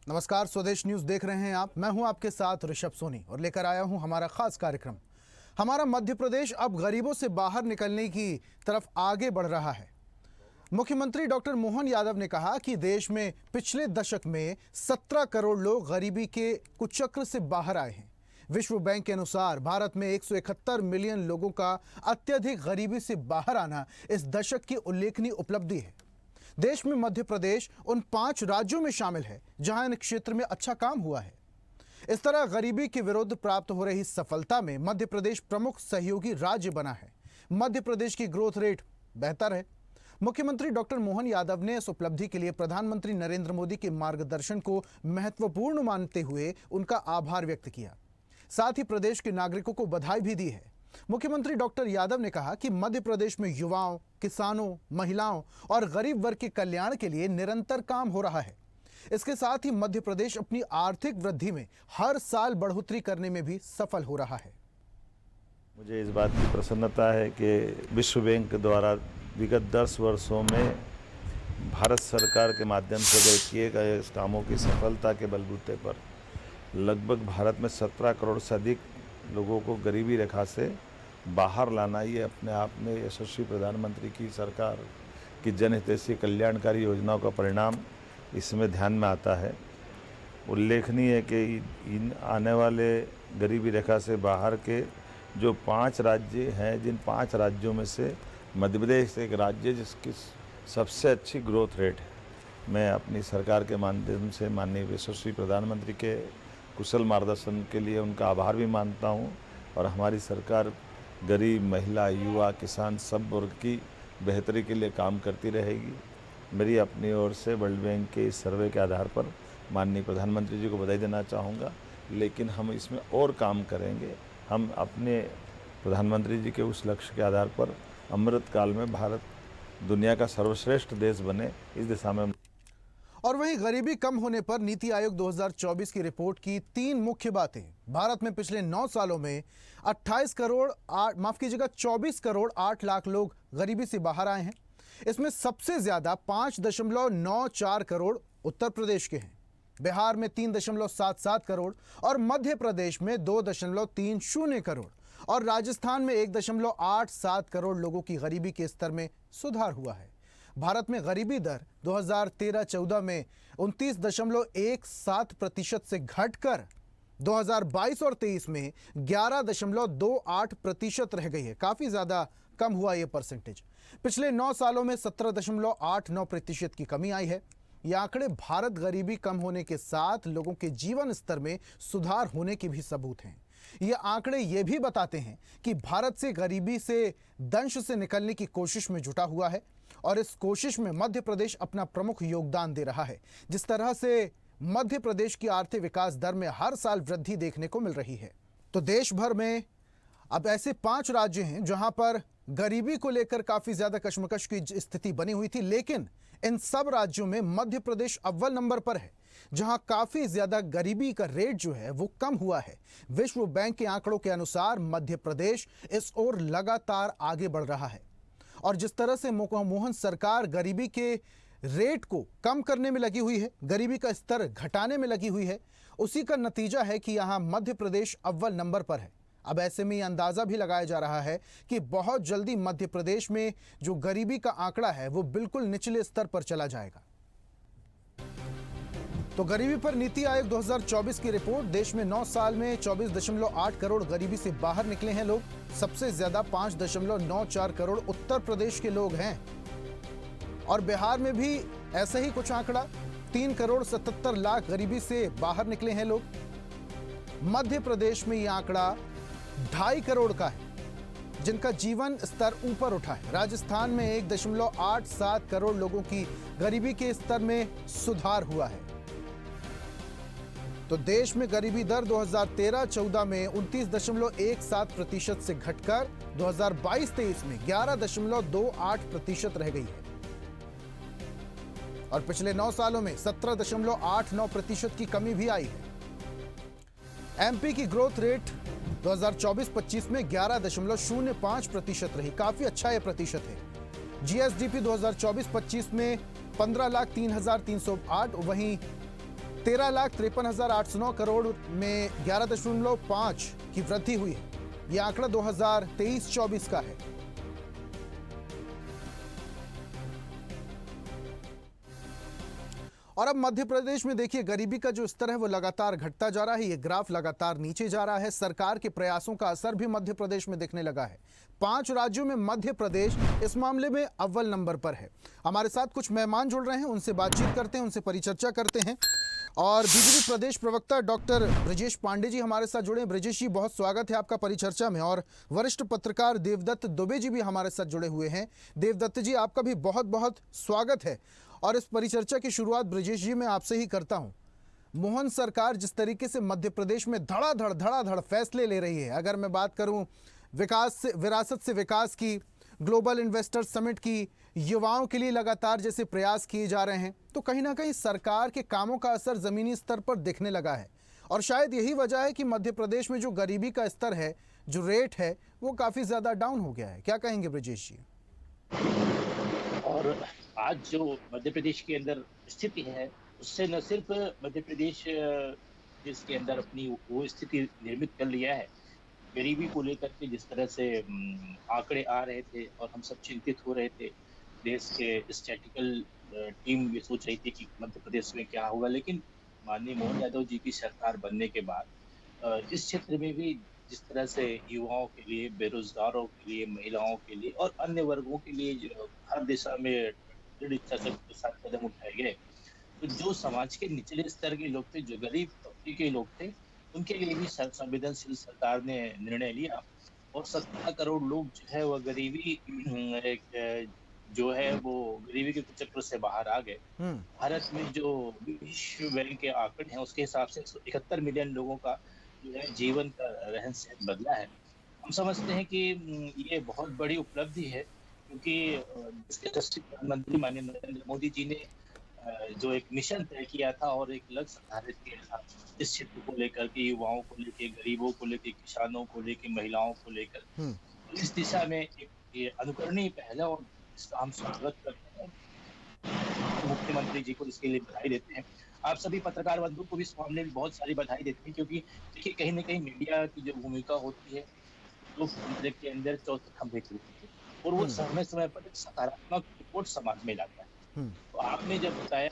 नमस्कार, स्वदेश न्यूज देख रहे हैं आप। मैं हूं आपके साथ ऋषभ सोनी और लेकर आया हूं हमारा खास कार्यक्रम। हमारा मध्य प्रदेश अब गरीबों से बाहर निकलने की तरफ आगे बढ़ रहा है। मुख्यमंत्री डॉक्टर मोहन यादव ने कहा कि देश में पिछले दशक में 17 करोड़ लोग गरीबी के कुचक्र से बाहर आए हैं। विश्व बैंक के अनुसार भारत में 171 मिलियन लोगों का अत्यधिक गरीबी से बाहर आना इस दशक की उल्लेखनीय उपलब्धि है। देश में मध्य प्रदेश उन 5 राज्यों में शामिल है जहां इन क्षेत्र में अच्छा काम हुआ है। इस तरह गरीबी के विरुद्ध प्राप्त हो रही सफलता में मध्य प्रदेश प्रमुख सहयोगी राज्य बना है। मध्य प्रदेश की ग्रोथ रेट बेहतर है। मुख्यमंत्री डॉक्टर मोहन यादव ने इस उपलब्धि के लिए प्रधानमंत्री नरेंद्र मोदी के मार्गदर्शन को महत्वपूर्ण मानते हुए उनका आभार व्यक्त किया। साथ ही प्रदेश के नागरिकों को बधाई भी दी है। मुख्यमंत्री डॉक्टर यादव ने कहा कि मध्य प्रदेश में युवाओं, किसानों, महिलाओं और गरीब वर्ग के कल्याण के लिए निरंतर काम हो रहा है। इसके साथ ही मध्य प्रदेश अपनी आर्थिक वृद्धि में हर साल बढ़ोतरी करने में भी सफल हो रहा है। मुझे इस बात की प्रसन्नता है कि विश्व बैंक द्वारा विगत 10 वर्षों में भारत सरकार के माध्यम से किए गए इस कामों की सफलता के बलबूते पर लगभग भारत में 17 करोड़ से अधिक लोगों को गरीबी रेखा से बाहर लाना, ये अपने आप में यशस्वी प्रधानमंत्री की सरकार की जनहितैषी कल्याणकारी योजनाओं का परिणाम इसमें ध्यान में आता है। उल्लेखनीय है कि इन आने वाले गरीबी रेखा से बाहर के जो 5 राज्य हैं, जिन 5 राज्यों में से मध्य प्रदेश एक राज्य जिसकी सबसे अच्छी ग्रोथ रेट है। मैं अपनी सरकार के माध्यम से माननीय यशस्वी प्रधानमंत्री के कुशल मार्गदर्शन के लिए उनका आभार भी मानता हूं और हमारी सरकार गरीब, महिला, युवा, किसान सब वर्ग की बेहतरी के लिए काम करती रहेगी। मेरी अपनी ओर से वर्ल्ड बैंक के इस सर्वे के आधार पर माननीय प्रधानमंत्री जी को बधाई देना चाहूँगा, लेकिन हम इसमें और काम करेंगे। हम अपने प्रधानमंत्री जी के उस लक्ष्य के आधार पर अमृतकाल में भारत दुनिया का सर्वश्रेष्ठ देश बने, इस दिशा में। और वहीं गरीबी कम होने पर नीति आयोग 2024 की रिपोर्ट की 3 मुख्य बातें। भारत में पिछले 9 सालों में 24 करोड़ 8 लाख लोग गरीबी से बाहर आए हैं। इसमें सबसे ज्यादा 5.94 करोड़ उत्तर प्रदेश के हैं, बिहार में 3.77 करोड़ और मध्य प्रदेश में 2.30 करोड़ और राजस्थान में 1.87 करोड़ लोगों की गरीबी के स्तर में सुधार हुआ है। भारत में गरीबी दर 2013-14 में 29.17% से घटकर 2022 और 23 में 11.28% रह गई है। काफी ज्यादा कम हुआ यह परसेंटेज। पिछले 9 सालों में 17.89% की कमी आई है। ये आंकड़े भारत गरीबी कम होने के साथ लोगों के जीवन स्तर में सुधार होने के भी सबूत हैं। ये आंकड़े ये भी बताते हैं कि भारत से गरीबी से दंश से निकलने की कोशिश में जुटा हुआ है और इस कोशिश में मध्य प्रदेश अपना प्रमुख योगदान दे रहा है। जिस तरह से मध्य प्रदेश की आर्थिक विकास दर में हर साल वृद्धि देखने को मिल रही है, तो देश भर में अब ऐसे 5 राज्य हैं जहां पर गरीबी को लेकर काफी ज्यादा कशमकश की स्थिति बनी हुई थी, लेकिन इन सब राज्यों में मध्य प्रदेश अव्वल नंबर पर है जहां काफी ज्यादा गरीबी का रेट जो है वो कम हुआ है। विश्व बैंक के आंकड़ों के अनुसार मध्य प्रदेश इस ओर लगातार आगे बढ़ रहा है और जिस तरह से मोहन सरकार गरीबी के रेट को कम करने में लगी हुई है, गरीबी का स्तर घटाने में लगी हुई है, उसी का नतीजा है कि यहां मध्य प्रदेश अव्वल नंबर पर है। अब ऐसे में यह अंदाजा भी लगाया जा रहा है कि बहुत जल्दी मध्य प्रदेश में जो गरीबी का आंकड़ा है वो बिल्कुल निचले स्तर पर चला जाएगा। तो गरीबी पर नीति आयोग 2024 की रिपोर्ट। देश में 9 साल में 24.8 करोड़ गरीबी से बाहर निकले हैं लोग। सबसे ज्यादा 5.94 करोड़ उत्तर प्रदेश के लोग हैं और बिहार में भी ऐसा ही कुछ आंकड़ा 3 करोड़ 77 लाख गरीबी से बाहर निकले हैं लोग। मध्य प्रदेश में यह आंकड़ा 2.5 करोड़ का है जिनका जीवन स्तर ऊपर उठा है। राजस्थान में 1.87 करोड़ लोगों की गरीबी के स्तर में सुधार हुआ है। तो देश में गरीबी दर 2013-14 में 29.17% से घटकर 2022-23 में 11.28% रह गई है और पिछले 9 सालों में 17.89% की कमी भी आई है। एमपी की ग्रोथ रेट 2024-25 में 11.05% रही। काफी अच्छा यह प्रतिशत है। जीएसडीपी 2024-25 में 15,03,308, वहीं 13,53,809 करोड़ में 11.5 की वृद्धि हुई है। यह आंकड़ा 2023-24 का है। और अब मध्य प्रदेश में देखिए, गरीबी का जो स्तर है वो लगातार घटता जा रहा है। ये ग्राफ लगातार नीचे जा रहा है। सरकार के प्रयासों का असर भी मध्य प्रदेश में दिखने लगा है। 5 राज्यों में मध्य प्रदेश इस मामले में अव्वल नंबर पर है। हमारे साथ कुछ मेहमान जुड़ रहे हैं, उनसे बातचीत करते हैं, उनसे परिचर्चा करते हैं। और बीजेपी प्रदेश प्रवक्ता डॉक्टर ब्रजेश पांडे जी हमारे साथ जुड़े हैं। ब्रजेश जी, बहुत स्वागत है आपका परिचर्चा में। और वरिष्ठ पत्रकार देवदत्त दुबे जी भी हमारे साथ जुड़े हुए हैं। देवदत्त जी, आपका भी बहुत बहुत स्वागत है। और इस परिचर्चा की शुरुआत ब्रजेश जी मैं आपसे ही करता हूं। मोहन सरकार जिस तरीके से मध्य प्रदेश में धड़ाधड़ फैसले ले रही है, अगर मैं बात करूं विकास से, विरासत से विकास की, ग्लोबल इन्वेस्टर समिट की, युवाओं के लिए लगातार जैसे प्रयास किए जा रहे हैं, तो कहीं ना कहीं सरकार के कामों का असर जमीनी स्तर पर दिखने लगा है। और शायद यही वजह है कि मध्य प्रदेश में जो गरीबी का स्तर है, जो रेट है, वो काफी ज्यादा डाउन हो गया है। क्या कहेंगे ब्रजेश जी? और आज जो मध्य प्रदेश के अंदर स्थिति है, उससे न सिर्फ मध्य प्रदेश जिसके अंदर अपनी वो स्थिति निर्मित कर लिया है, गरीबी को लेकर के जिस तरह से आंकड़े आ रहे थे और हम सब चिंतित हो रहे थे। देश के स्टैटिकल टीम ये सोच रही थी कि मध्य प्रदेश में क्या होगा, लेकिन माननीय मोहन यादव जी की सरकार बनने के बाद इस क्षेत्र में भी जिस तरह से युवाओं के लिए, बेरोजगारों के लिए, महिलाओं के लिए और अन्य वर्गों के लिए जो हर दिशा में दृढ़ इच्छा के साथ कदम उठाए गए, तो जो समाज के निचले स्तर के लोग थे, जो गरीब तबके के लोग थे, उनके लिए भी संवेदनशील सरकार ने निर्णय लिया और 17 करोड़ लोग जो है वह गरीबी जो है वो गरीबी के कुचक्र से बाहर आ गए। भारत में जो विश्व बैंक के आंकड़े हैं, उसके हिसाब से 171 मिलियन लोगों का जो है जीवन का रहन सहन बदला है। हम समझते हैं कि ये बहुत बड़ी उपलब्धि है, क्योंकि इसके यशस्वी प्रधानमंत्री माननीय नरेंद्र मोदी जी ने जो एक मिशन तय किया था और एक लक्ष्य निर्धारित किया था इस क्षेत्र को लेकर के, युवाओं को लेकर, गरीबों को लेकर, किसानों को लेकर, महिलाओं को लेकर, इस दिशा में एक ये अनुकरणीय पहल है और इसका हम स्वागत करते हैं। मुख्यमंत्री जी को इसके लिए बधाई देते हैं। आप सभी पत्रकार बंधु को भी इस मामले में बहुत सारी बधाई देते हैं, क्योंकि देखिए कहीं न कहीं मीडिया की जो भूमिका होती है, लोकतंत्र के अंदर चौथे खंभे की होती है और वो समय-समय पर एक सकारात्मक रिपोर्ट समाज में लाता है। तो आपने जब बताया,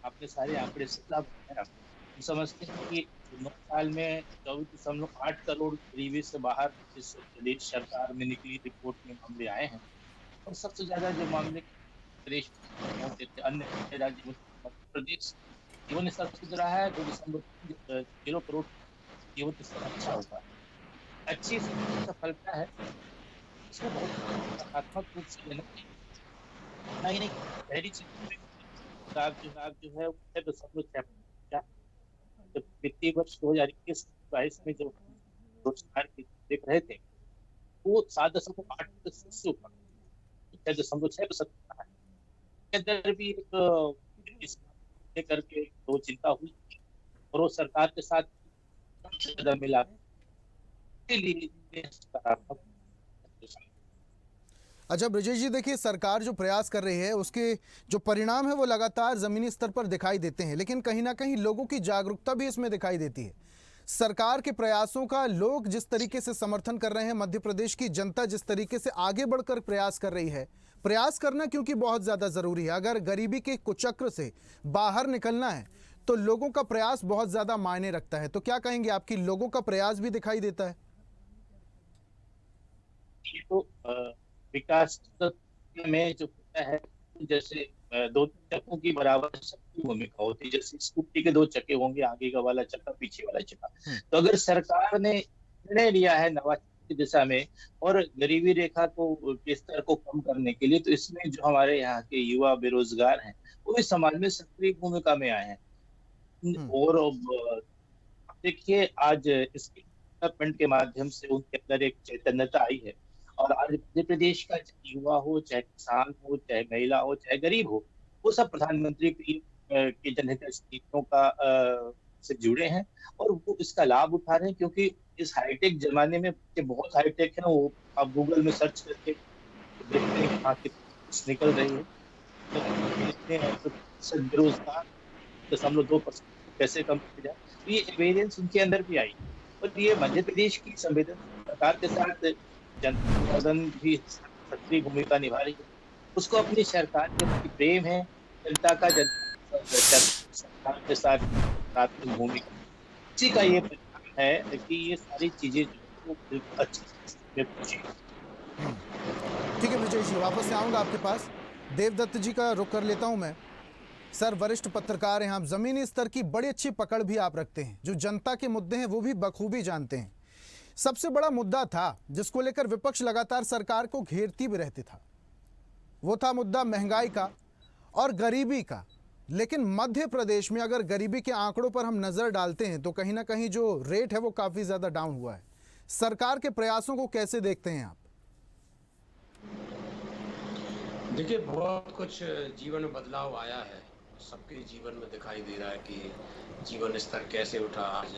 आपने सारे आंकड़े सही बताया, हम समझते हैं कि 9 साल में 24.8 करोड़ गरीबी से बाहर इस प्रदेश सरकार में निकली रिपोर्ट में मामले आए हैं। और सबसे ज्यादा जो मामले प्रदेश अन्य राज्य में मध्य प्रदेश जीवन स्तर सुधर रहा है, 2.0 करोड़ जीवन स्तर अच्छा हुआ है। अच्छी सफलता है, इसमें बहुत सकारात्मक रूप से लेना चाहिए। नहीं पहली चीज जो है 6.6 जब वित्तीय वर्ष 2021-22 में जो रोजगार की देख रहे थे, वो 7.8 से ऊपर 6.6% है। अंदर भी इस लेकर के तो चिंता हुई और वो सरकार के साथ कदम मिला के लिए सकारात्मक। अच्छा ब्रजेश जी, देखिए सरकार जो प्रयास कर रही है उसके जो परिणाम है वो लगातार जमीनी स्तर पर दिखाई देते हैं, लेकिन कहीं ना कहीं लोगों की जागरूकता भी इसमें दिखाई देती है। सरकार के प्रयासों का लोग जिस तरीके से समर्थन कर रहे हैं, मध्य प्रदेश की जनता जिस तरीके से आगे बढ़कर प्रयास कर रही है, प्रयास करना क्योंकि बहुत ज़्यादा ज़रूरी है। अगर गरीबी के कुचक्र से बाहर निकलना है तो लोगों का प्रयास बहुत ज़्यादा मायने रखता है। तो क्या कहेंगे, आपकी लोगों का प्रयास भी दिखाई देता है? तो विकास में जो होता है, जैसे 2 चक्कों की बराबर सबकी भूमिका होती है। जैसे स्कूटी के 2 चक्के होंगे, आगे का वाला चक्का, पीछे वाला चक्का। तो अगर सरकार ने निर्णय लिया है नवाचार की दिशा में और गरीबी रेखा को के स्तर को कम करने के लिए, तो इसमें जो हमारे यहाँ के युवा बेरोजगार हैं, वो भी समाज में सक्रिय भूमिका में आए हैं। और देखिए आज इसके डेवलपमेंट के माध्यम से उनके अंदर एक चैतन्यता आई है और आज मध्य प्रदेश का युवा हो, चाहे किसान हो, चाहे महिला हो, चाहे गरीब हो, वो सब प्रधानमंत्री की जनहित नीतियों का से जुड़े हैं और वो इसका लाभ उठा रहे हैं, क्योंकि इस हाईटेक जमाने में बहुत हाईटेक है। वो आप गूगल में सर्च करके देखते हैं कहाँ की निकल रही है। तो बेरोजगार 2% कैसे कम किया जाए, तो ये वेरिएंस उनके अंदर भी आई। और ये मध्य प्रदेश की संवेदनशील सरकार के साथ जनता सदन भी सक्रिय भूमिका निभा रही है। उसको अपनी सरकार के प्रति प्रेम है, जनता का सरकार के साथ प्राथमिक भूमिका, इसी का ये परिणाम है कि ये सारी चीजें जो है वो बिल्कुल अच्छी में पहुंची। ठीक है विजय जी, वापस से आऊंगा आपके पास। देवदत्त जी का रुख कर लेता हूं मैं। सर, वरिष्ठ पत्रकार हैं आप, जमीनी स्तर की बड़ी अच्छी पकड़ भी आप रखते हैं, जो जनता के मुद्दे हैं वो भी बखूबी जानते हैं। सबसे बड़ा मुद्दा था जिसको लेकर विपक्ष लगातार सरकार को घेरती भी रहती था, वो था मुद्दा महंगाई का और गरीबी का। लेकिन मध्य प्रदेश में अगर गरीबी के आंकड़ों पर हम नजर डालते हैं तो कहीं ना कहीं जो रेट है वो काफी ज्यादा डाउन हुआ है। सरकार के प्रयासों को कैसे देखते हैं आप? देखिए, बहुत कुछ जीवन में बदलाव आया है, सबके जीवन में दिखाई दे रहा है कि जीवन स्तर कैसे उठा। आज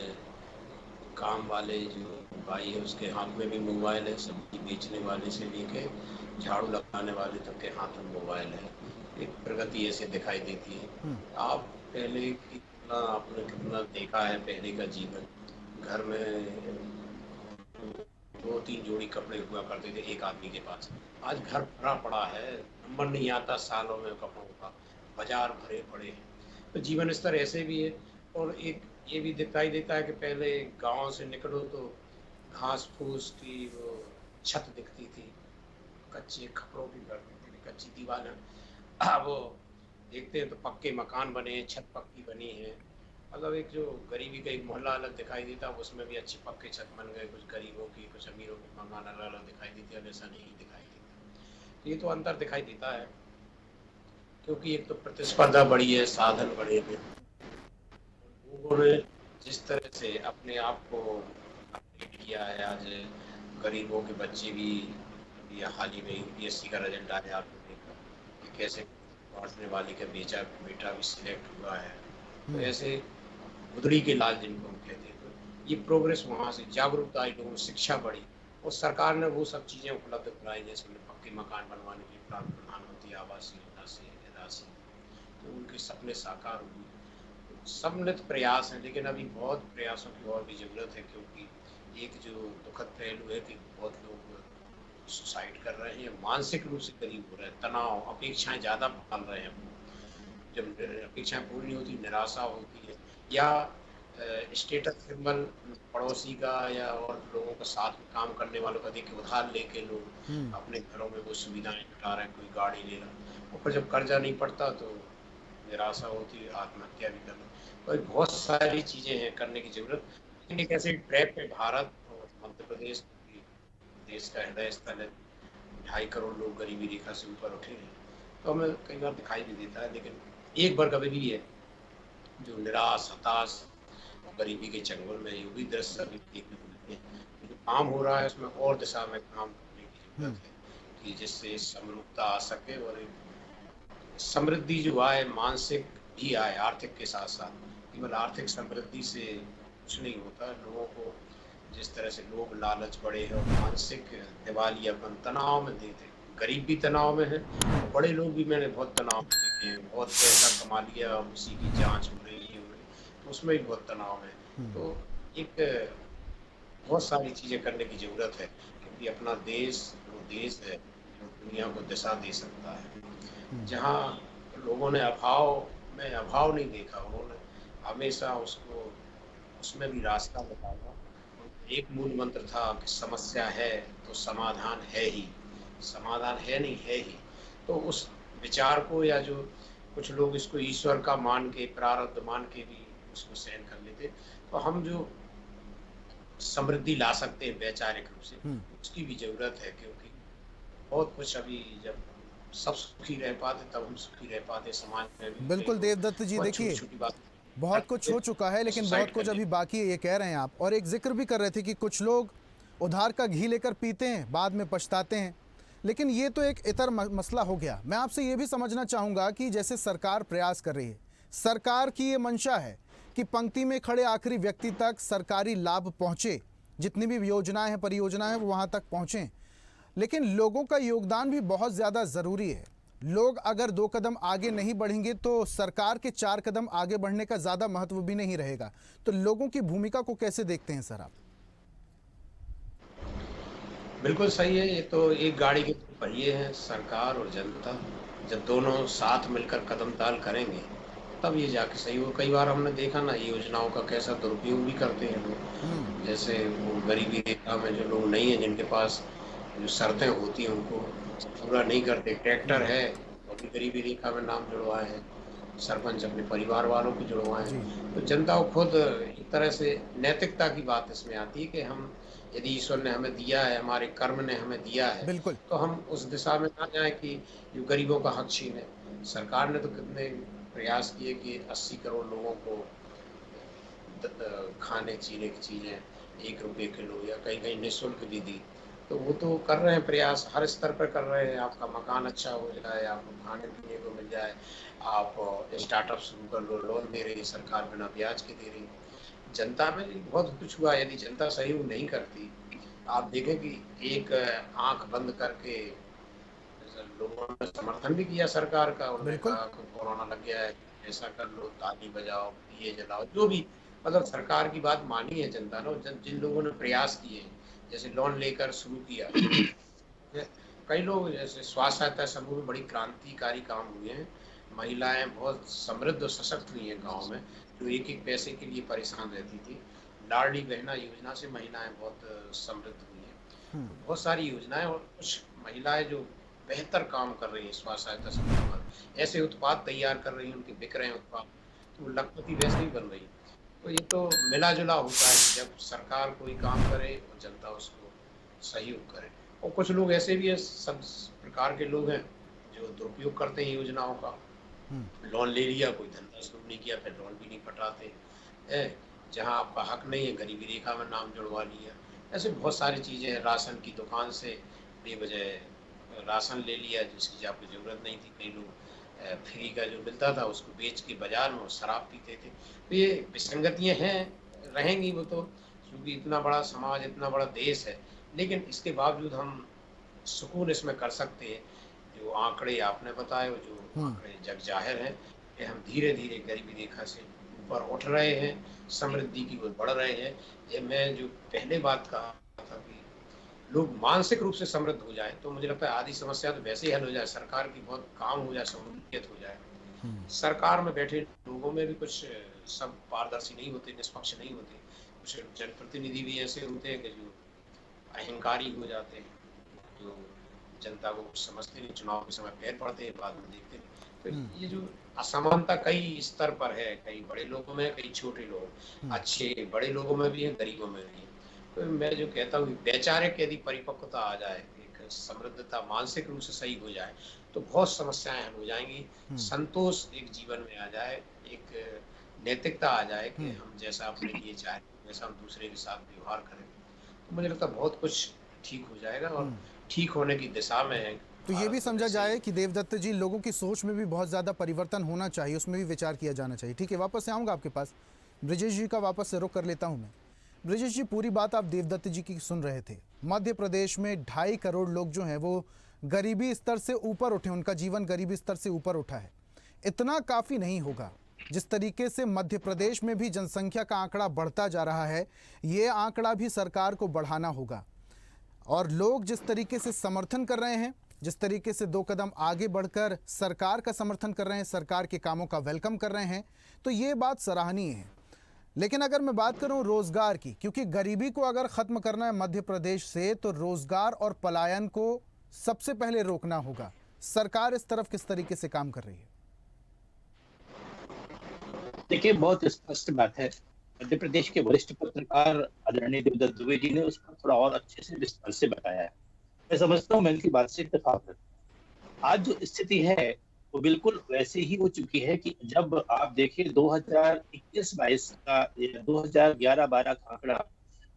काम वाले जो भाई है उसके हाथ में भी मोबाइल है, सब्जी बेचने वाले से लेके झाड़ू लगाने वाले तक के हाथ में मोबाइल है। एक प्रगति ऐसे दिखाई देती है। आप पहले की तुलना आपने कितना देखा है, पहले का जीवन, घर में 2-3 जोड़ी कपड़े हुआ करते थे एक आदमी के पास। आज घर भरा पड़ा है, नंबर नहीं आता सालों में कपड़ों का, बाजार भरे पड़े हैं। तो जीवन स्तर ऐसे भी है। और एक ये भी दिखाई देता है कि पहले गांव से निकलो तो घास फूस की वो छत दिखती थी, कच्चे खपड़ों की घर दिखती थी, कच्ची दीवारें। वो देखते हैं तो पक्के मकान बने हैं, छत पक्की बनी है। मतलब एक जो गरीबी का एक मोहल्ला अलग दिखाई देता, उसमें भी अच्छे पक्के छत बन गए। कुछ गरीबों की, कुछ अमीरों की मकान अलग अलग दिखाई देती है, ऐसा नहीं दिखाई देता। ये तो अंतर दिखाई देता है, क्योंकि एक तो प्रतिस्पर्धा बढ़ी है, साधन बढ़े हैं। लोगों ने जिस तरह से अपने आप को अपडेट किया है, आज गरीबों के बच्चे भी, या हाल ही में यूपीएससी का रिजल्ट आया, आपने देखा कि कैसे पढ़ने वाले का बेटा भी सिलेक्ट हुआ है। तो ऐसे गुदड़ी के लाल जिनको हम कहते हैं, तो ये प्रोग्रेस वहाँ से जागरूकता आई, लोगों में शिक्षा बढ़ी और सरकार ने वो सब चीज़ें उपलब्ध कराई, जैसे पक्के मकान बनवाने के लिए प्रधानमंत्री आवास योजना से राशि, तो उनके सपने साकार हुए। सम्मिलित प्रयास है, लेकिन अभी बहुत प्रयासों की और भी ज़रूरत है, क्योंकि एक जो दुखद पहलू है कि बहुत लोग सुसाइड कर रहे हैं, मानसिक रूप से गरीब हो रहे हैं, तनाव, अपेक्षाएं ज़्यादा पाल रहे हैं। जब अपेक्षाएं पूरी नहीं होती, निराशा होती है, या स्टेटस सिंबल पड़ोसी का या और लोगों का साथ में काम करने वालों का देख के उधार लेके लोग अपने घरों में वो सुविधाएं जुटा रहे हैं, कोई गाड़ी ले रहा, और फिर जब कर्जा नहीं पड़ता तो निराशा होती है, आत्महत्या भी करना। तो बहुत सारी चीज़ें हैं करने की ज़रूरत। लेकिन एक ऐसे ट्रैप पे भारत और मध्य प्रदेश, देश का हृदय स्थल है, 2.5 करोड़ लोग गरीबी रेखा से ऊपर उठे हैं, तो हमें कई बार दिखाई भी देता है। लेकिन एक वर्ग अभी भी है जो निराश, हताश, गरीबी के चंगुल में, ये भी दृश्य अभी देखने को मिलते हैं। जो काम हो रहा है उसमें और दिशा में काम करने की जरूरत है, कि जिससे समरूपता आ सके और एक समृद्धि जो आए, मानसिक भी आए, आर्थिक के साथ साथ। केवल आर्थिक समृद्धि से कुछ नहीं होता। लोगों को जिस तरह से लोग लालच बढ़े हैं और मानसिक दिवालियापन, तनाव में देते, गरीब भी तनाव में है, बड़े लोग भी मैंने बहुत तनाव में देखे हैं। बहुत पैसा कमा लिया, उसी की जांच हो रही है, तो उसमें भी बहुत तनाव है। तो एक बहुत सारी चीज़ें करने की ज़रूरत है, क्योंकि अपना देश वो देश है जो दुनिया को दिशा दे सकता है। जहाँ लोगों ने अभाव नहीं देखा, उन्होंने हमेशा उसको, उसमें भी रास्ता बताया। एक मूल मंत्र था कि समस्या है तो समाधान है ही, समाधान है नहीं है ही। तो उस विचार को, या जो कुछ लोग इसको ईश्वर का मान के, प्रारब्ध मान के भी उसको सहन कर लेते, तो हम जो समृद्धि ला सकते हैं वैचारिक रूप से, उसकी भी जरूरत है। क्योंकि बहुत कुछ अभी, जब सब सुखी रह पाते तब हम सुखी रह पाते समाज में भी। बिल्कुल देवदत्त जी, देखिए बहुत कुछ हो चुका है, लेकिन बहुत कुछ अभी बाकी है, ये कह रहे हैं आप। और एक जिक्र भी कर रहे थे कि कुछ लोग उधार का घी लेकर पीते हैं, बाद में पछताते हैं। लेकिन ये तो एक इतर मसला हो गया। मैं आपसे ये भी समझना चाहूँगा कि जैसे सरकार प्रयास कर रही है, सरकार की ये मंशा है कि पंक्ति में खड़े आखिरी व्यक्ति तक सरकारी लाभ पहुँचे, जितनी भी योजनाएं हैं, परियोजनाएं हैं, वो वहाँ तक पहुँचें। लेकिन लोगों का योगदान भी बहुत ज़्यादा ज़रूरी है। लोग अगर 2 कदम आगे नहीं बढ़ेंगे तो सरकार के 4 कदम आगे बढ़ने का ज्यादा महत्व भी नहीं रहेगा। तो लोगों की भूमिका को कैसे देखते हैं सर आप? बिल्कुल सही है। ये तो एक गाड़ी के 2 पहिए हैं, सरकार और जनता। जब दोनों साथ मिलकर कदम ताल करेंगे, तब ये जाके सही हो। कई बार हमने देखा ना, योजनाओं का कैसा दुरुपयोग भी करते हैं लोग। जैसे वो गरीबी रेखा में जो लोग नहीं है, जिनके पास जो शर्तें होती हैं, उनको पूरा नहीं करते। ट्रैक्टर है, वो भी गरीबी रेखा में नाम जुड़वाए हैं। सरपंच अपने परिवार वालों को जुड़वाए जी, हैं। तो जनता को खुद एक तरह से नैतिकता की बात इसमें आती है कि हम, यदि ईश्वर ने हमें दिया है, हमारे कर्म ने हमें दिया है, बिल्कुल। तो हम उस दिशा में ना जाएँ कि जो गरीबों का हक छीने। सरकार ने तो कितने प्रयास किए कि 80 करोड़ लोगों को खाने पीने की चीज़ें ₹1 किलो या कहीं-कहीं निःशुल्क भी दी। तो वो तो कर रहे हैं प्रयास, हर स्तर पर कर रहे हैं। आपका मकान अच्छा हो जाए, आपको खाने-पीने को मिल जाए, आप स्टार्टअप शुरू कर लो, लोन दे रही है सरकार, बिना ब्याज के दे रही है। जनता में भी बहुत कुछ हुआ। यदि जनता सहयोग नहीं करती, आप देखें कि एक आँख बंद करके लोगों ने समर्थन भी किया सरकार का। उन्होंने बिल्कुल। कहा कि कोरोना लग गया है, ऐसा कर लो, ताली बजाओ, दिए जलाओ, जो भी, मतलब सरकार की बात मानी है जनता ने। और जिन लोगों ने प्रयास किए, जैसे लोन लेकर शुरू किया, कई लोग जैसे स्वास्थ्य सहायता समूह में बड़ी क्रांतिकारी काम हुए हैं। महिलाएं बहुत समृद्ध और सशक्त हुई हैं गांव में, जो एक एक पैसे के लिए परेशान रहती थी। लाडली बहना योजना से महिलाएं बहुत समृद्ध हुई हैं। तो बहुत सारी योजनाएं, और कुछ महिलाएं जो बेहतर काम कर रही हैं स्वास्थ्य सहायता समूह पर, ऐसे उत्पाद तैयार कर रही हैं, उनके बिक रहे हैं उत्पाद, तो वो लखपति वैसे ही बन रही है। तो ये तो मिला जुला होता है कि जब सरकार कोई काम करे और जनता उसको सहयोग करे। और कुछ लोग ऐसे भी हैं, सब प्रकार के लोग हैं, जो दुरुपयोग करते हैं योजनाओं का। लोन ले लिया, कोई धंधा शुरू नहीं किया, फिर लोन भी नहीं पटाते हैं। जहाँ आपका हक नहीं है, गरीबी रेखा में नाम जुड़वा लिया। ऐसे बहुत सारी चीज़ें हैं। राशन की दुकान से बेवजह राशन ले लिया, जिसकी आपको ज़रूरत नहीं थी। कई लोग फ्री का जो मिलता था उसको बेच के बाज़ार में वो शराब पीते थे। तो ये विसंगतियाँ हैं, रहेंगी वो तो, क्योंकि इतना बड़ा समाज, इतना बड़ा देश है। लेकिन इसके बावजूद हम सुकून इसमें कर सकते हैं। जो आंकड़े आपने बताए, वो जो आंकड़े जग जाहिर हैं कि हम धीरे-धीरे गरीबी रेखा से ऊपर उठ रहे हैं, समृद्धि की ओर बढ़ रहे हैं। ये मैं जो पहले बात कहा था कि लोग मानसिक रूप से समृद्ध हो जाएँ, तो मुझे लगता है आधी समस्या तो वैसे ही हल हो जाए, सरकार की बहुत काम हो जाए, शमूलियत हो जाए। सरकार में बैठे लोगों में भी कुछ सब पारदर्शी नहीं होते, निष्पक्ष नहीं होते। कुछ जनप्रतिनिधि भी ऐसे होते हैं कि जो अहंकारी हो जाते हैं, जो जनता को कुछ समझते नहीं, चुनाव के समय पैर पड़ते हैं, बाद में देखते नहीं। तो ये जो असमानता कई स्तर पर है, कई बड़े लोगों में, कई छोटे लोग, अच्छे बड़े लोगों में भी है, गरीबों में भी है। तो मैं जो कहता हूँ, वैचारिक यदि परिपक्वता आ जाए, एक समृद्धता मानसिक रूप से सही हो जाए, तो बहुत समस्याएं हल हो जाएंगी। संतोष एक जीवन में आ जाए, एक नैतिकता आ जाए कि हम जैसा अपने लिए चाहें, वैसा हम दूसरे के साथ व्यवहार करें, तो मुझे लगता है बहुत कुछ ठीक हो जाएगा और ठीक होने की दिशा में है। तो ये भी भारत समझा वैसे जाए ही कि देवदत्त जी, लोगों की सोच में भी बहुत ज़्यादा परिवर्तन होना चाहिए, उसमें भी विचार किया जाना चाहिए। ठीक है, वापस से आऊँगा आपके पास। ब्रिजेश जी का वापस से रुख कर लेता हूँ मैं। ब्रिजेश जी, पूरी बात आप देवदत्त जी की सुन रहे थे। मध्य प्रदेश में 2.5 करोड़ लोग जो हैं वो गरीबी स्तर से ऊपर उठे, उनका जीवन गरीबी स्तर से ऊपर उठा है। इतना काफ़ी नहीं होगा। जिस तरीके से मध्य प्रदेश में भी जनसंख्या का आंकड़ा बढ़ता जा रहा है, ये आंकड़ा भी सरकार को बढ़ाना होगा। और लोग जिस तरीके से समर्थन कर रहे हैं, जिस तरीके से 2 कदम आगे बढ़कर सरकार का समर्थन कर रहे हैं, सरकार के कामों का वेलकम कर रहे हैं, तो ये बात सराहनीय है। लेकिन अगर मैं बात करूं रोजगार की, क्योंकि गरीबी को अगर खत्म करना है मध्य प्रदेश से, तो रोजगार और पलायन को सबसे पहले रोकना होगा। सरकार इस तरफ किस तरीके से काम कर रही है? देखिए, बहुत स्पष्ट बात है। मध्य प्रदेश के वरिष्ठ पत्रकार आदरणीय देवदत्त दुबे जी ने उसको थोड़ा और अच्छे से विस्तार से बताया है। मैं समझता हूँ मैं उनकी बात से इत्तेफाक करता हूँ। आज जो स्थिति है वो बिल्कुल वैसे ही हो चुकी है कि जब आप देखिए 2021-22 का या 2011-12 का आंकड़ा,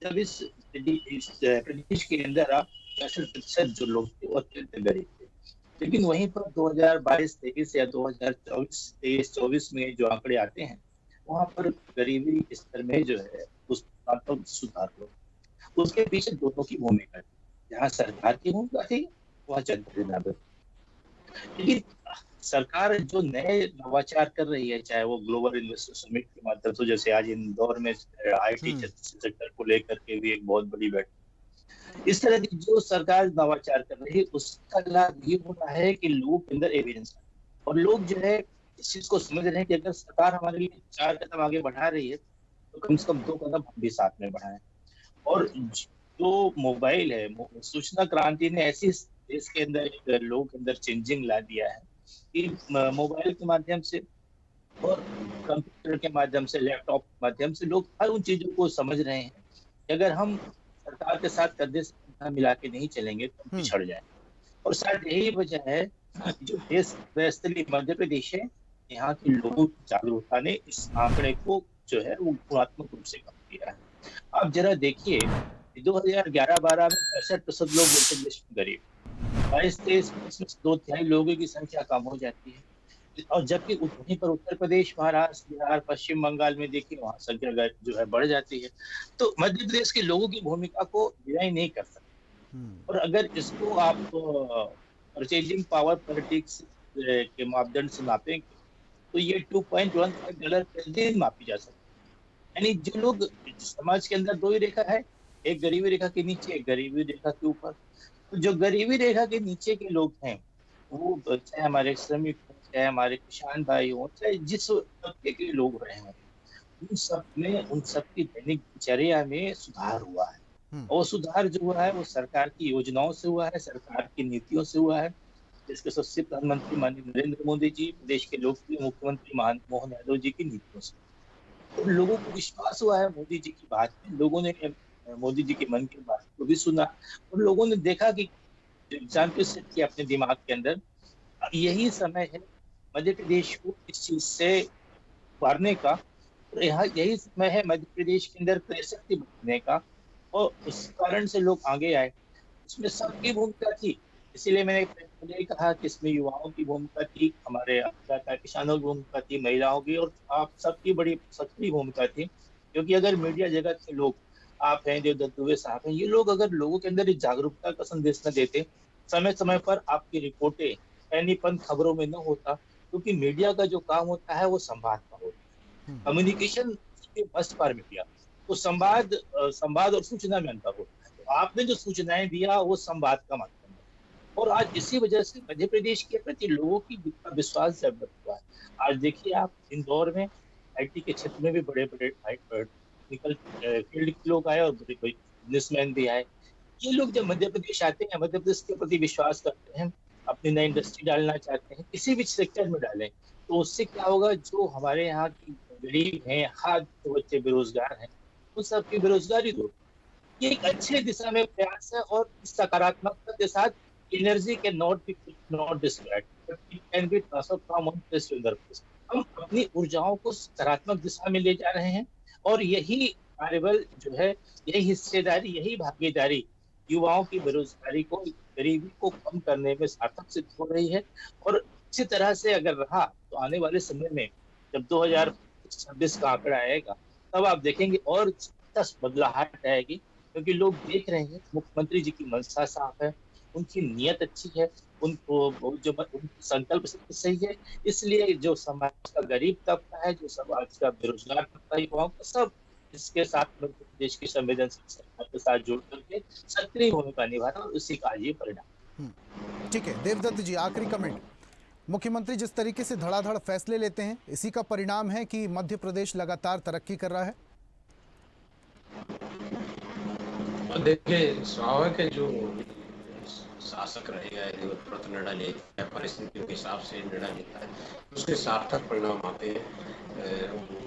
जब इस प्रदेश के अंदर आप 65% जो लोग थे वो अत्यंत गरीब थे। लेकिन वहीं पर 2022-23 या 2023-24 में जो आंकड़े आते हैं, वहां पर गरीबी स्तर में जो है उस बात पर सुधार हो। उसके पीछे दोनों की भूमिका थी। जहाँ सरकार की भूमिका थी, वहाँ जनता की भूमिका थी। लेकिन सरकार जो नए नवाचार कर रही है, चाहे वो ग्लोबल इन्वेस्टर समिट के माध्यम से, जैसे आज इंदौर में आईटी सेक्टर को लेकर के भी एक बहुत बड़ी बैठक, इस तरह की जो सरकार नवाचार कर रही है, उसका लाभ ये हो रहा है कि लोगों के अंदर एविडेंस और लोग जो है इस चीज को समझ रहे हैं कि अगर सरकार हमारे लिए 4 कदम आगे बढ़ा रही है, तो कम से कम 2 कदम हम भी साथ में बढ़ाएं। और जो मोबाइल है, सूचना क्रांति ने ऐसी देश के अंदर लोगों के अंदर चेंजिंग ला दिया है कि मोबाइल के माध्यम से और कंप्यूटर के माध्यम से, लैपटॉप के माध्यम से लोग हर उन चीजों को समझ रहे हैं कि अगर हम सरकार के साथ कंधे से कंधा मिला के नहीं चलेंगे तो हम पिछड़ जाएंगे। और शायद यही वजह है जो देश वैसे मध्य प्रदेश है, यहाँ के लोगों की जागरूकता ने इस आंकड़े को जो है वो गुणात्मक रूप से कम किया है। आप जरा देखिए 2011-12 में 65% लोग उत्तर प्रदेश में गरीब, 22-23 में 2/3 लोगों की संख्या कम हो जाती है। और जबकि वहीं पर उत्तर प्रदेश, महाराष्ट्र, बिहार, पश्चिम बंगाल में देखिए वहाँ संख्या जो है बढ़ जाती है। तो मध्य प्रदेश के लोगों की भूमिका को डिनाई नहीं कर सकते। और अगर इसको आप परचेजिंग पावर पॉलिटिक्स के मापदंड से नापेंगे तो ये $2.15 प्रति दिन मापी जा सकती है। यानी जो लोग समाज के अंदर दो ही रेखा है, एक गरीबी रेखा के नीचे, एक गरीबी रेखा के ऊपर। तो जो गरीबी रेखा के नीचे के लोग हैं, वो चाहे हमारे श्रमिक हो, चाहे हमारे किसान भाई हो, चाहे जिस तबके के लोग रहे हों, उन सबकी दैनिक दिनचर्या में सुधार हुआ है। और सुधार जो हुआ है वो सरकार की योजनाओं से हुआ है, सरकार की नीतियों से हुआ है। जिसके सबसे प्रधानमंत्री माननीय नरेंद्र मोदी जी, प्रदेश के लोकप्रिय मुख्यमंत्री मोहन यादव जी की नीतियों से। तो लोगों को विश्वास हुआ है मोदी जी की बात में, लोगों ने मोदी जी के मन की बात को भी सुना और लोगों ने देखा कि एग्जाम पे सेट किया अपने दिमाग के अंदर, यही समय है मध्य प्रदेश को इस चीज से उबारने का। और यहाँ यही समय है मध्य प्रदेश के अंदर क्रय शक्ति बढ़ने का, और उस कारण से लोग आगे आए। उसमें सबकी भूमिका थी, इसीलिए मैंने पहले कहा कि इसमें युवाओं की भूमिका थी, हमारे किसानों की भूमिका थी, महिलाओं की, और आप सबकी बड़ी सक्रिय भूमिका थी। क्योंकि अगर मीडिया जगत के लोग, आप हैं, देवदत्त दुबे साहब हैं, ये लोग अगर लोगों के अंदर जागरूकता का संदेश न देते, समय समय पर आपकी रिपोर्टें पैनीपन खबरों में न होता, क्योंकि मीडिया का जो काम होता है वो संवाद का होता है। कम्युनिकेशन के मस्ट पर मीडिया, तो संवाद और सूचना में अंतर होता है। तो आपने जो सूचनाएं दिया वो संवाद का माध्यम है, और आज इसी वजह से मध्य प्रदेश के प्रति लोगों की विश्वास डेवलप हुआ है। आज देखिए आप इंदौर में आईटी के क्षेत्र में भी बड़े बड़े टेक्निकल फील्ड के लोग आए और बड़े बड़े बिजनेसमैन भी आए। ये लोग जब मध्य प्रदेश आते हैं, मध्य प्रदेश के प्रति विश्वास करते हैं, अपनी नई इंडस्ट्री डालना चाहते हैं, किसी भी सेक्टर में डालें, तो उससे क्या होगा, जो हमारे यहाँ की गरीब हैं, हाथ जो बच्चे बेरोजगार हैं, उन सबकी बेरोजगारी दूर। ये एक अच्छे दिशा में प्रयास है, और इस सकारात्मकता के साथ एनर्जी के not distract, but it can be transfer from one place to other place. हम अपनी ऊर्जाओं को सकारात्मक दिशा में ले जा रहे हैं, और यही कार्यबल जो है, यही हिस्सेदारी, यही भागीदारी युवाओं की बेरोजगारी को, गरीबी को कम करने में सार्थक सिद्ध हो रही है। और इसी तरह से अगर रहा तो आने वाले समय में जब 2026 का आंकड़ा आएगा, तब आप देखेंगे और 10 बदलाहट आएगी, क्योंकि लोग देख रहे हैं मुख्यमंत्री जी की मंशा साफ है, उनकी नीयत अच्छी है, उनको जो संकल्प सही है। इसलिए जो समाज का गरीब तबका है, जो समाज का बेरोजगार तबका, युवाओं का, सब इसके साथ मध्य प्रदेश की संवेदनशील सरकार के साथ जुड़ करके सक्रिय भूमिका निभा रहा है, और उसी का ये परिणाम। ठीक है देवदत्त जी, आखिरी कमेंट। मुख्यमंत्री जिस तरीके से धड़ाधड़ फैसले लेते हैं, इसी का परिणाम है कि मध्य प्रदेश लगातार तरक्की कर रहा है। देखिए, स्वाभाविक है, जो शासक रहेगा, जो तुरंत निर्णय लेता है, परिस्थितियों के हिसाब से निर्णय लेता है, उसके सार्थक परिणाम आते हैं।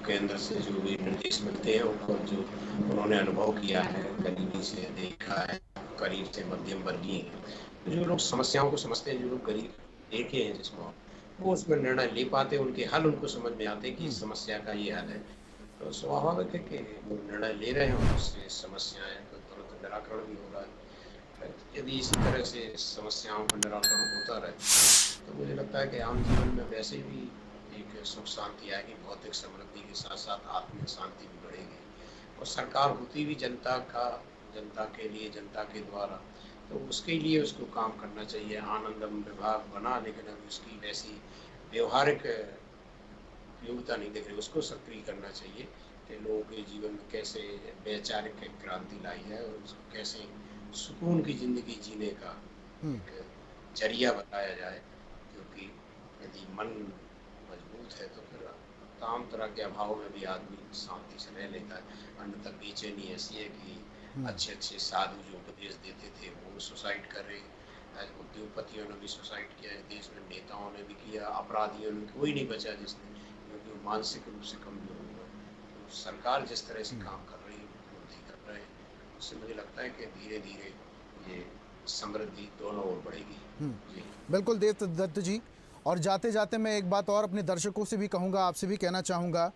केंद्र से जो भी निर्देश मिलते हैं, उनको जो उन्होंने अनुभव किया है, गरीबी से देखा है, गरीब से मध्यम वर्गीय है, जो लोग समस्याओं को समझते हैं, जो लोग गरीब देखे हैं जिसको, वो उसमें निर्णय ले पाते, उनके हल उनको समझ में आते कि इस समस्या का ये हल है। तो स्वाभाविक है कि वो निर्णय ले रहे हैं, उससे समस्याएं का तुरंत निराकरण भी हो रहा है। यदि इसी तरह से समस्याओं का निराकरण होता रहे, तो मुझे लगता है कि आम जीवन में वैसे भी एक सुख शांति आएगी, भौतिक समृद्धि के साथ साथ आत्मिक शांति भी बढ़ेगी। और सरकार होती भी जनता के लिए, जनता के द्वारा, तो उसके लिए उसको काम करना चाहिए। आनंदम विभाग बना, लेकिन अभी उसकी वैसी व्यवहारिक उपयोगिता नहीं दिख रही, उसको सक्रिय करना चाहिए कि लोगों के जीवन में कैसे वैचारिक क्रांति लाई है और उसको कैसे सुकून की जिंदगी जीने का एक जरिया बताया जाए। क्योंकि यदि मन मजबूत है तो फिर तमाम तरह के अभाव में भी आदमी शांति से रह लेता है। अन्यथा बेचैनी ऐसी है कि अच्छे अच्छे साधु जो उपदेश देते थे वो सुसाइड कर रहे, उद्योगपतियों ने भी सुसाइड किया, देश में नेताओं ने भी किया, अपराधियों ने, कोई नहीं बचा जिसने, क्योंकि वो मानसिक रूप से कमजोर हुआ। तो सरकार जिस तरह से काम कर रही है, मुख्यमंत्री कर रहे हैं, उससे मुझे लगता है कि धीरे धीरे ये समृद्धि दोनों ओर बढ़ेगी। जी बिल्कुल देवदत्त जी, और जाते जाते मैं एक बात और अपने दर्शकों से भी कहूँगा, आपसे भी कहना चाहूँगा,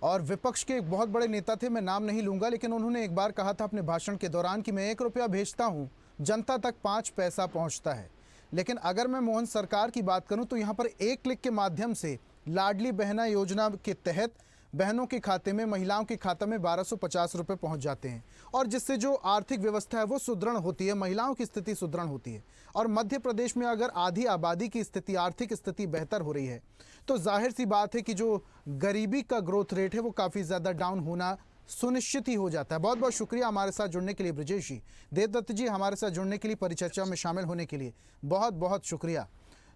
और विपक्ष के एक बहुत बड़े नेता थे, मैं नाम नहीं लूँगा, लेकिन उन्होंने एक बार कहा था अपने भाषण के दौरान कि मैं 1 रुपया भेजता हूँ, जनता तक 5 पैसा पहुँचता है। लेकिन अगर मैं मोहन सरकार की बात करूँ तो यहाँ पर एक क्लिक के माध्यम से लाडली बहना योजना के तहत बहनों के खाते में, महिलाओं के खाते में 1250 रुपये पहुँच जाते हैं, और जिससे जो आर्थिक व्यवस्था है वो सुदृढ़ होती है, महिलाओं की स्थिति सुदृढ़ होती है। और मध्य प्रदेश में अगर आधी आबादी की स्थिति, आर्थिक स्थिति बेहतर हो रही है तो जाहिर सी बात है कि जो गरीबी का ग्रोथ रेट है वो काफ़ी ज़्यादा डाउन होना सुनिश्चित ही हो जाता है। बहुत बहुत शुक्रिया हमारे साथ जुड़ने के लिए ब्रजेश जी। देवदत्त जी, हमारे साथ जुड़ने के लिए, परिचर्चा में शामिल होने के लिए बहुत बहुत शुक्रिया।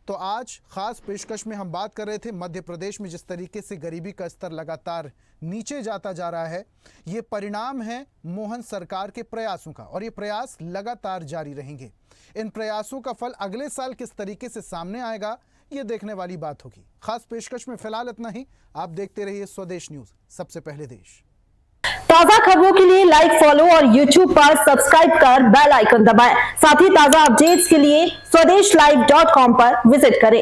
तो आज खास पेशकश में हम बात कर रहे थे मध्य प्रदेश में जिस तरीके से गरीबी का स्तर लगातार नीचे जाता जा रहा है, ये परिणाम है मोहन सरकार के प्रयासों का, और ये प्रयास लगातार जारी रहेंगे। इन प्रयासों का फल अगले साल किस तरीके से सामने आएगा ये देखने वाली बात होगी। खास पेशकश में फिलहाल इतना ही। आप देखते रहिए स्वदेश न्यूज, सबसे पहले देश। ताजा खबरों के लिए लाइक, फॉलो और YouTube पर सब्सक्राइब कर बेल आइकन दबाएं। साथ ही ताजा अपडेट्स के लिए स्वदेशलाइव.com पर विजिट करें।